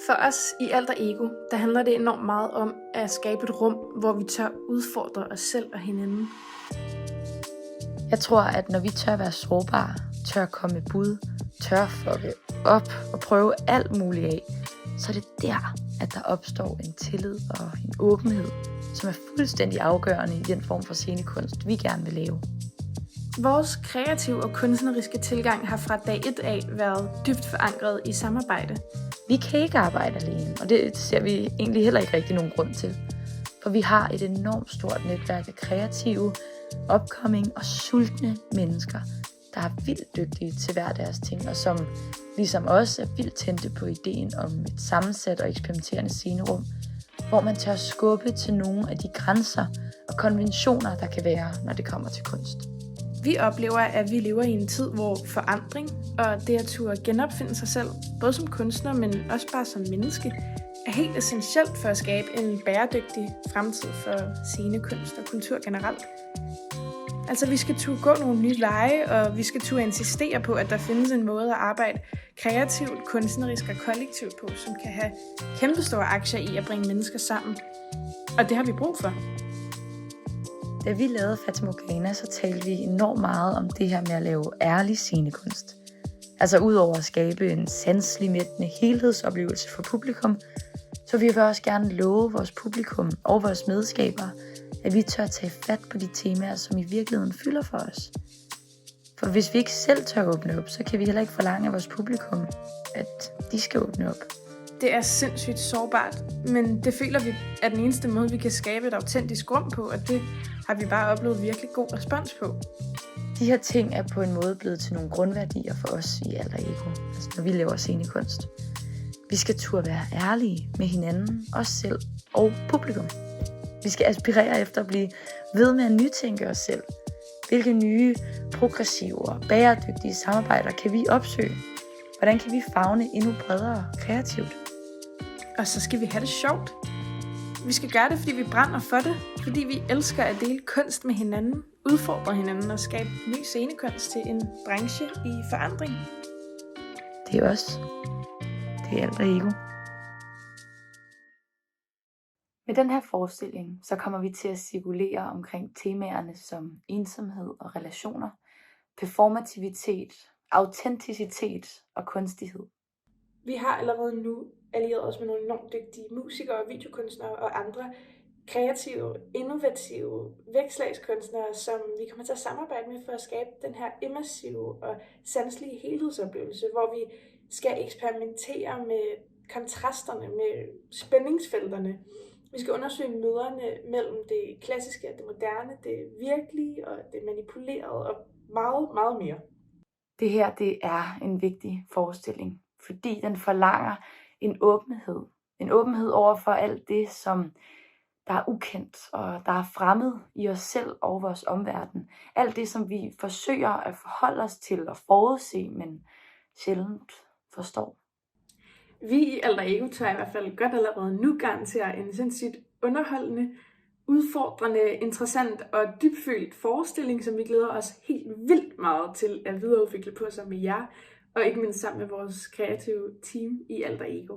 For os i Alter Ego, der handler det enormt meget om at skabe et rum, hvor vi tør udfordre os selv og hinanden. Jeg tror, at når vi tør være sårbare, tør komme med bud, tør fucke op og prøve alt muligt af, så er det der, at der opstår en tillid og en åbenhed, som er fuldstændig afgørende i den form for scenekunst, vi gerne vil lave. Vores kreative og kunstneriske tilgang har fra dag 1 af været dybt forankret i samarbejde. Vi kan ikke arbejde alene, og det ser vi egentlig heller ikke rigtig nogen grund til. For vi har et enormt stort netværk af kreative, upcoming og sultne mennesker, der er vildt dygtige til hver deres ting, og som ligesom os er vildt tændte på ideen om et sammensat og eksperimenterende scenerum, hvor man tør skubbe til nogle af de grænser og konventioner, der kan være, når det kommer til kunst. Vi oplever, at vi lever i en tid, hvor forandring og det at turde genopfinde sig selv, både som kunstner, men også bare som menneske, er helt essentielt for at skabe en bæredygtig fremtid for scenekunst og kultur generelt. Altså, vi skal turde gå nogle nye veje, og vi skal turde insistere på, at der findes en måde at arbejde kreativt, kunstnerisk og kollektivt på, som kan have kæmpestore aktier i at bringe mennesker sammen. Og det har vi brug for. Da vi lavede Fatamorgana, så talte vi enormt meget om det her med at lave ærlig scenekunst. Altså udover at skabe en sanselig mættende helhedsoplevelse for publikum, så vil vi også gerne love vores publikum og vores medskabere, at vi tør tage fat på de temaer, som i virkeligheden fylder for os. For hvis vi ikke selv tør åbne op, så kan vi heller ikke forlange af vores publikum, at de skal åbne op. Det er sindssygt sårbart, men det føler vi er den eneste måde, vi kan skabe et autentisk rum på, og det har vi bare oplevet virkelig god respons på. De her ting er på en måde blevet til nogle grundværdier for os i Alter Ego, altså når vi laver scenekunst. Vi skal turde være ærlige med hinanden, os selv og publikum. Vi skal aspirere efter at blive ved med at nytænke os selv. Hvilke nye, progressive og bæredygtige samarbejder kan vi opsøge? Hvordan kan vi favne endnu bredere kreativt? Og så skal vi have det sjovt. Vi skal gøre det, fordi vi brænder for det, fordi vi elsker at dele kunst med hinanden, udfordre hinanden og skabe ny scenekunst til en branche i forandring. Det er os. Det er Alter Ego. Med den her forestilling, så kommer vi til at cirkulere omkring temaerne som ensomhed og relationer, performativitet, autenticitet og kunstighed. Vi har allerede nu allieret os med nogle enormt dygtige musikere, videokunstnere og andre kreative, innovative vækslagskunstnere, som vi kommer til at samarbejde med for at skabe den her immersive og sanselige helhedsoplevelse, hvor vi skal eksperimentere med kontrasterne, med spændingsfelterne. Vi skal undersøge møderne mellem det klassiske og det moderne, det virkelige og det manipulerede og meget, meget mere. Det her, det er en vigtig forestilling, fordi den forlanger en åbenhed. En åbenhed over for alt det, som der er ukendt og der er fremmed i os selv og vores omverden. Alt det, som vi forsøger at forholde os til og forudse, men sjældent forstår. Vi i Alter Ego tør i hvert fald godt allerede nu garantere en sindssygt underholdende, udfordrende, interessant og dybfølt forestilling, som vi glæder os helt vildt meget til at videreudvikle på sammen med jer, og ikke mindst sammen med vores kreative team i Alter Ego.